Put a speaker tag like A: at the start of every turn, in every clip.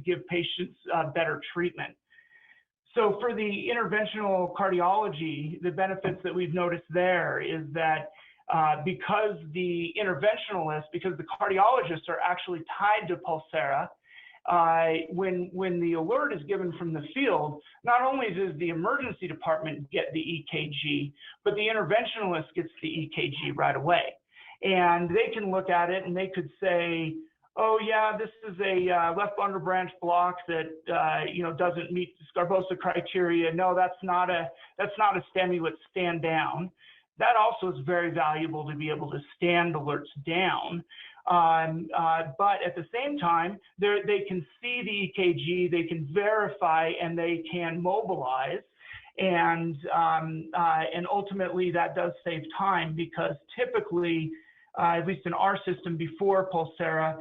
A: give patients better treatment. So for the interventional cardiology, the benefits that we've noticed there is that because the cardiologists are actually tied to Pulsara, when the alert is given from the field, not only does the emergency department get the EKG, but the interventionalist gets the EKG right away. And they can look at it and they could say, oh yeah, this is a left bundle branch block that doesn't meet the Scarbosa criteria. No, that's not a STEMI. Let's stand down. That also is very valuable to be able to stand alerts down. But at the same time, they can see the EKG, they can verify, and they can mobilize. And ultimately, that does save time because typically, at least in our system before Pulsara,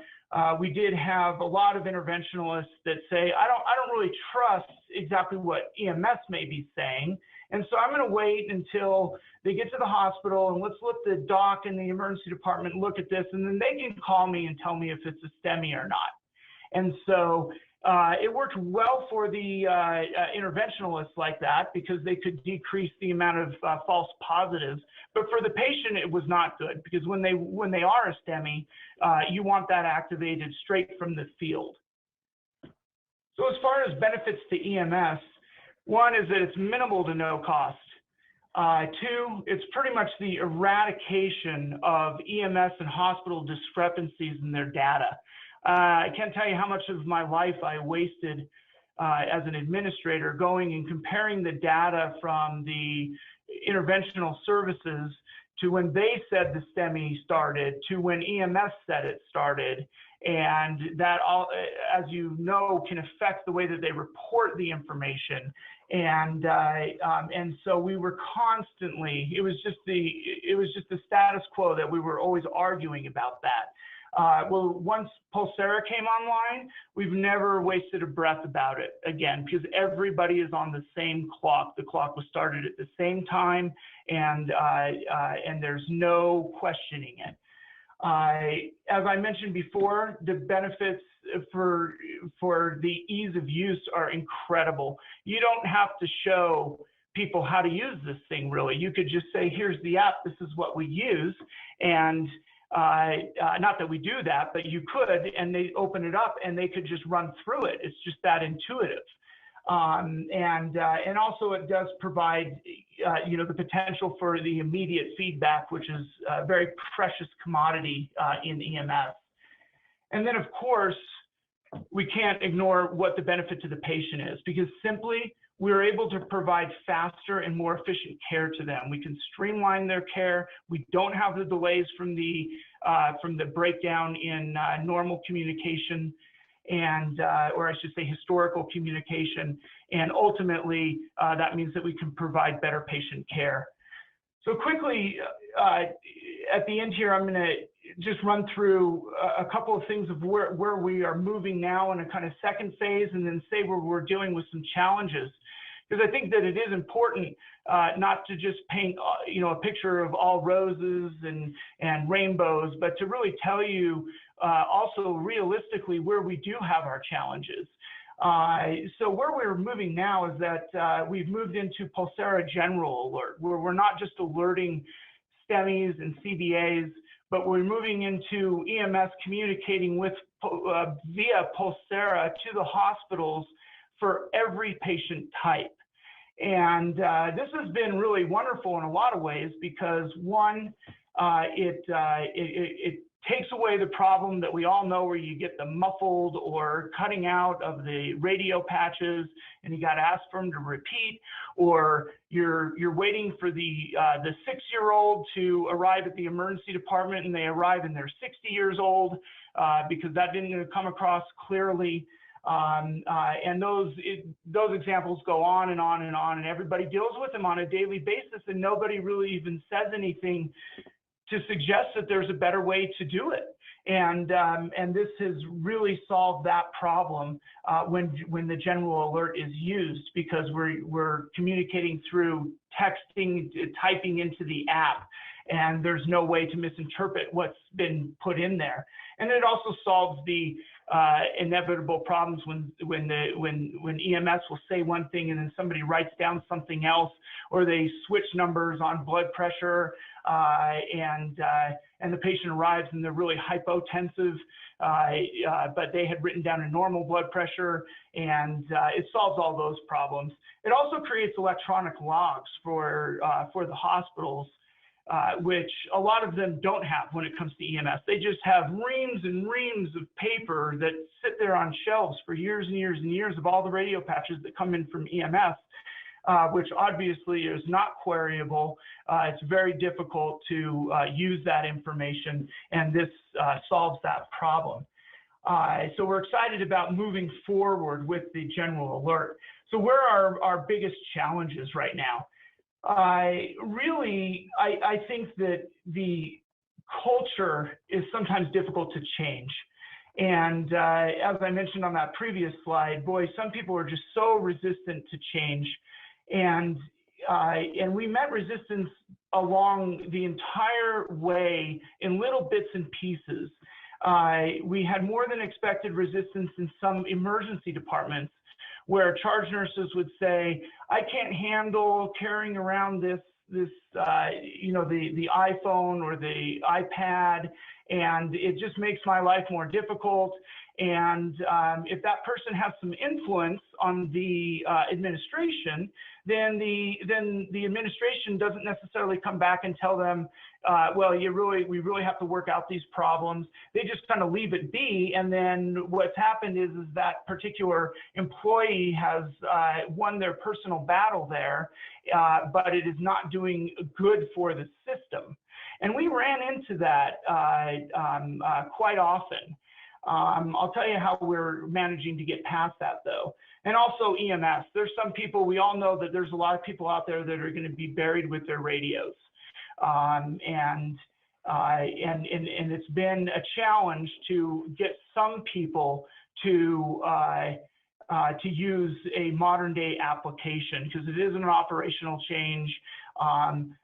A: we did have a lot of interventionalists that say, I don't really trust exactly what EMS may be saying. And so I'm going to wait until they get to the hospital and let's let the doc and the emergency department look at this, and then they can call me and tell me if it's a STEMI or not. And so it worked well for the interventionalists like that because they could decrease the amount of false positives. But for the patient, it was not good because when they are a STEMI, you want that activated straight from the field. So as far as benefits to EMS, one is that it's minimal to no cost. Two, it's pretty much the eradication of EMS and hospital discrepancies in their data. I can't tell you how much of my life I wasted as an administrator going and comparing the data from the interventional services to when they said the STEMI started to when EMS said it started. And that all, as you know, can affect the way that they report the information. And so we were constantly, it was just the status quo that we were always arguing about that. Well, once Pulsara came online, we've never wasted a breath about it again, because everybody is on the same clock. The clock was started at the same time, and there's no questioning it. As I mentioned before, the benefits for the ease of use are incredible. You don't have to show people how to use this thing, really. You could just say, here's the app, this is what we use, and not that we do that, but you could, and they open it up and they could just run through it. It's just that intuitive. And also it does provide, the potential for the immediate feedback, which is a very precious commodity in EMS. And then, of course, we can't ignore what the benefit to the patient is, because simply we're able to provide faster and more efficient care to them. We can streamline their care. We don't have the delays from the breakdown in normal communication, and or I should say historical communication, and ultimately that means that we can provide better patient care. So quickly, at the end here, I'm going to just run through a couple of things of where we are moving now in a kind of second phase, and then say where we're dealing with some challenges. Because I think that it is important not to just paint, a picture of all roses and rainbows, but to really tell you also realistically where we do have our challenges. So where we're moving now is that we've moved into Pulsara General Alert, where we're not just alerting STEMIs and CBAs, but we're moving into EMS communicating with via Pulsara to the hospitals for every patient type. And this has been really wonderful in a lot of ways because, one, it takes away the problem that we all know where you get the muffled or cutting out of the radio patches and you got to ask for them to repeat, or you're waiting for the 6-year-old to arrive at the emergency department and they arrive and they're 60 years old because that didn't come across clearly. And those examples go on and on and on, and everybody deals with them on a daily basis, and nobody really even says anything to suggest that there's a better way to do it. And this has really solved that problem when the general alert is used, because we're communicating through texting, typing into the app, and there's no way to misinterpret what's been put in there. And it also solves the inevitable problems when EMS will say one thing and then somebody writes down something else, or they switch numbers on blood pressure, and the patient arrives and they're really hypotensive, but they had written down a normal blood pressure, and it solves all those problems. It also creates electronic logs for the hospitals, which a lot of them don't have when it comes to EMS. They just have reams and reams of paper that sit there on shelves for years and years and years of all the radio patches that come in from EMS, which obviously is not queryable. It's very difficult to use that information, and this solves that problem. So we're excited about moving forward with the general alert. So where are our biggest challenges right now? I think that the culture is sometimes difficult to change. And as I mentioned on that previous slide, boy, some people are just so resistant to change. And we met resistance along the entire way in little bits and pieces. We had more than expected resistance in some emergency departments, where charge nurses would say, I can't handle carrying around the iPhone or the iPad, and it just makes my life more difficult. And if that person has some influence on the administration, then the administration doesn't necessarily come back and tell them, well, we really have to work out these problems. They just kind of leave it be, and then what's happened is that particular employee has won their personal battle there, but it is not doing good for the system. And we ran into that quite often. I'll tell you how we're managing to get past that, though. And also EMS. There's some people, we all know that there's a lot of people out there that are going to be buried with their radios. And it's been a challenge to get some people to use a modern day application, because it is an operational change.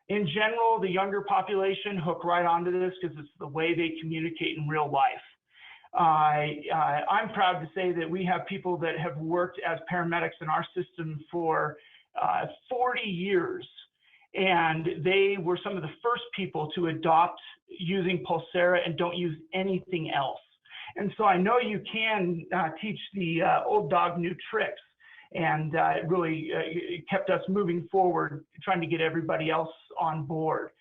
A: In general, the younger population hook right onto this because it's the way they communicate in real life. I'm proud to say that we have people that have worked as paramedics in our system for 40 years, and they were some of the first people to adopt using Pulsara and don't use anything else. And so I know you can teach the old dog new tricks, and it really kept us moving forward, trying to get everybody else on board.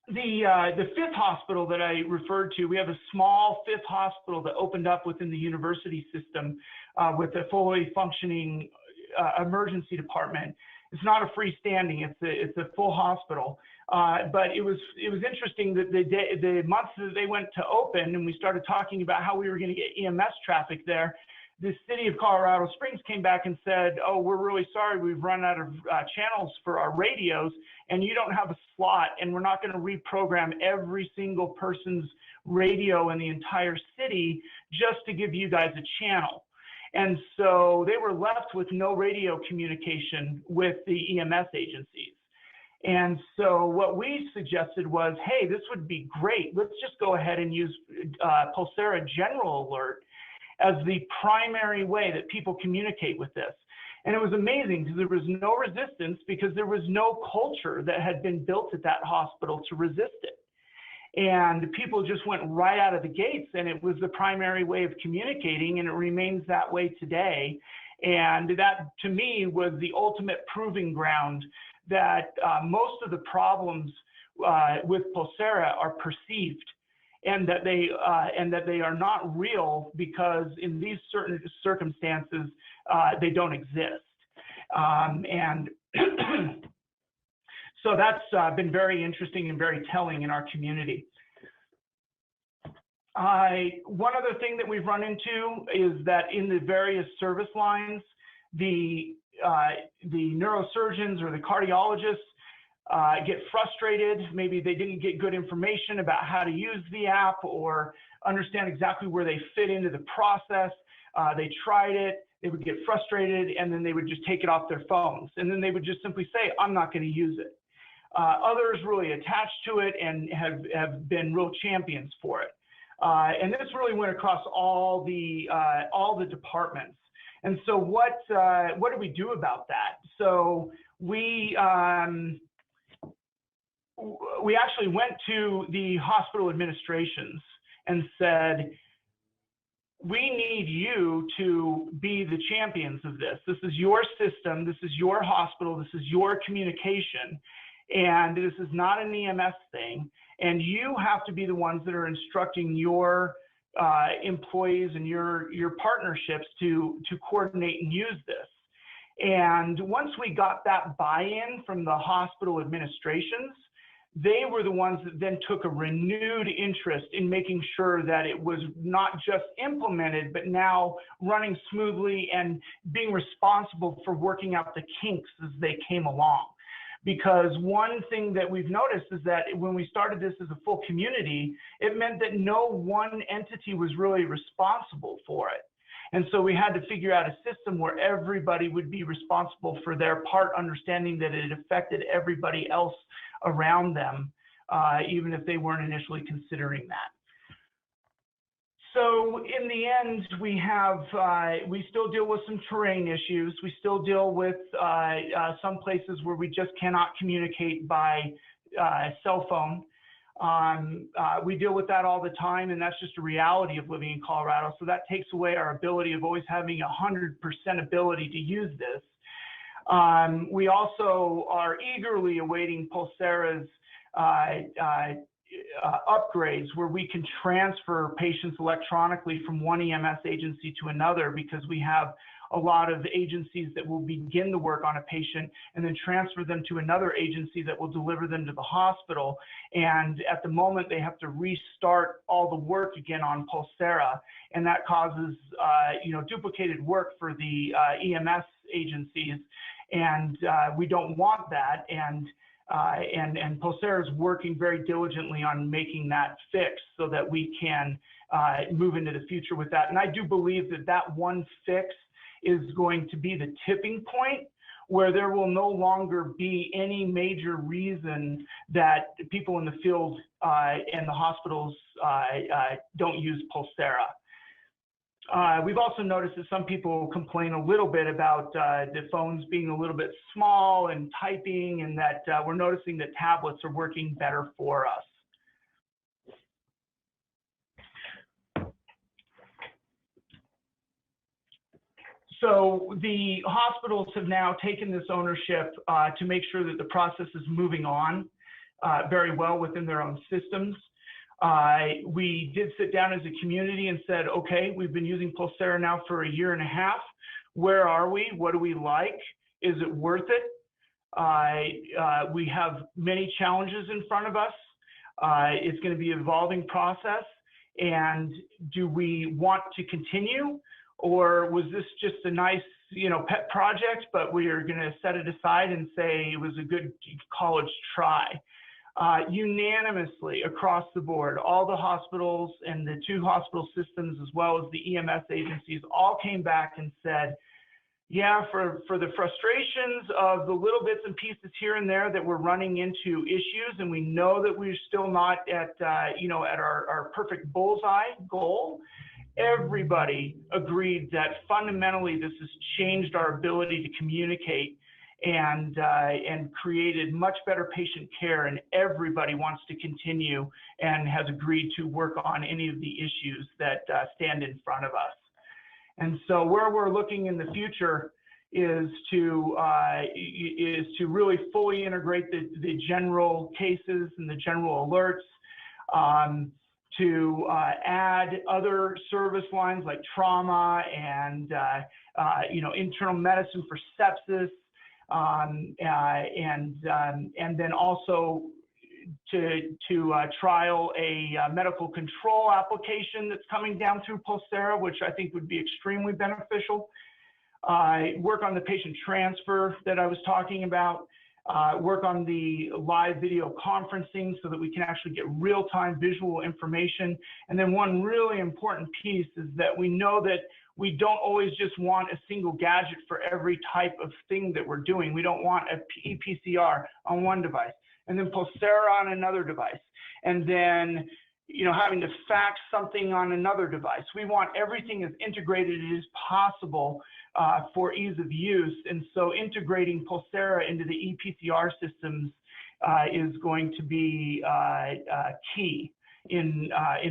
A: The fifth hospital that I referred to, we have a small fifth hospital that opened up within the university system with a fully functioning emergency department. It's not a freestanding; it's a full hospital. But it was interesting that the months that they went to open, and we started talking about how we were going to get EMS traffic there, the city of Colorado Springs came back and said, oh, we're really sorry, we've run out of channels for our radios, and you don't have a slot, and we're not going to reprogram every single person's radio in the entire city just to give you guys a channel. And so they were left with no radio communication with the EMS agencies. And so what we suggested was, hey, this would be great. Let's just go ahead and use Pulsara General Alert as the primary way that people communicate with this. And it was amazing because there was no resistance, because there was no culture that had been built at that hospital to resist it. And people just went right out of the gates, and it was the primary way of communicating, and it remains that way today. And that, to me, was the ultimate proving ground that most of the problems with Pulsara are perceived, and that they are not real, because in these certain circumstances they don't exist. And so that's been very interesting and very telling in our community. One other thing that we've run into is that in the various service lines, the neurosurgeons or the cardiologists get frustrated. Maybe they didn't get good information about how to use the app or understand exactly where they fit into the process. They tried it, they would get frustrated, and then they would just take it off their phones. And then they would just simply say, I'm not going to use it. Others really attached to it and have been real champions for it. And this really went across all the departments. And so what do we do about that? So we actually went to the hospital administrations and said, we need you to be the champions of this. This is your system. This is your hospital. This is your communication. And this is not an EMS thing. And you have to be the ones that are instructing your employees and your partnerships to coordinate and use this. And once we got that buy-in from the hospital administrations, they were the ones that then took a renewed interest in making sure that it was not just implemented, but now running smoothly and being responsible for working out the kinks as they came along. Because one thing that we've noticed is that when we started this as a full community, it meant that no one entity was really responsible for it. And so we had to figure out a system where everybody would be responsible for their part, understanding that it affected everybody else around them, even if they weren't initially considering that. So in the end, we still deal with some terrain issues. We still deal with some places where we just cannot communicate by cell phone. We deal with that all the time, and that's just a reality of living in Colorado. So that takes away our ability of always having 100% ability to use this. We also are eagerly awaiting Pulsara's upgrades where we can transfer patients electronically from one EMS agency to another, because we have a lot of agencies that will begin the work on a patient and then transfer them to another agency that will deliver them to the hospital. And at the moment, they have to restart all the work again on Pulsara, and that causes duplicated work for the EMS agencies, and we don't want that. And Pulsara is working very diligently on making that fix so that we can move into the future with that. And I do believe that that one fix is going to be the tipping point where there will no longer be any major reason that people in the field and the hospitals don't use Pulsara. We've also noticed that some people complain a little bit about the phones being a little bit small and typing, and that we're noticing that tablets are working better for us. So the hospitals have now taken this ownership to make sure that the process is moving on very well within their own systems. We did sit down as a community and said, okay, we've been using Pulsara now for 1.5 years. Where are we? What do we like? Is it worth it? We have many challenges in front of us. It's going to be an evolving process. And do we want to continue? Or was this just a nice, pet project, but we are going to set it aside and say it was a good college try? Unanimously across the board, all the hospitals and the 2 hospital systems, as well as the EMS agencies, all came back and said, yeah, for the frustrations of the little bits and pieces here and there that we're running into issues, and we know that we're still not at, at our perfect bullseye goal, everybody agreed that fundamentally this has changed our ability to communicate and created much better patient care, and everybody wants to continue and has agreed to work on any of the issues that stand in front of us. And so where we're looking in the future is to really fully integrate the general cases and the general alerts, to add other service lines like trauma and internal medicine for sepsis, and then also to trial a medical control application that's coming down through Pulsara, which I think would be extremely beneficial. Work on the patient transfer that I was talking about. Work on the live video conferencing so that we can actually get real-time visual information. And then one really important piece is that we know that we don't always just want a single gadget for every type of thing that we're doing. We don't want a ePCR on one device, and then Pulsara on another device, and then having to fax something on another device. We want everything as integrated as possible for ease of use, and so integrating Pulsara into the ePCR systems is going to be key in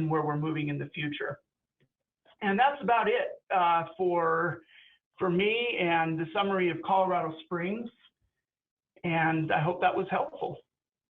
A: where we're moving in the future. And that's about it for me and the summary of Colorado Springs. And I hope that was helpful.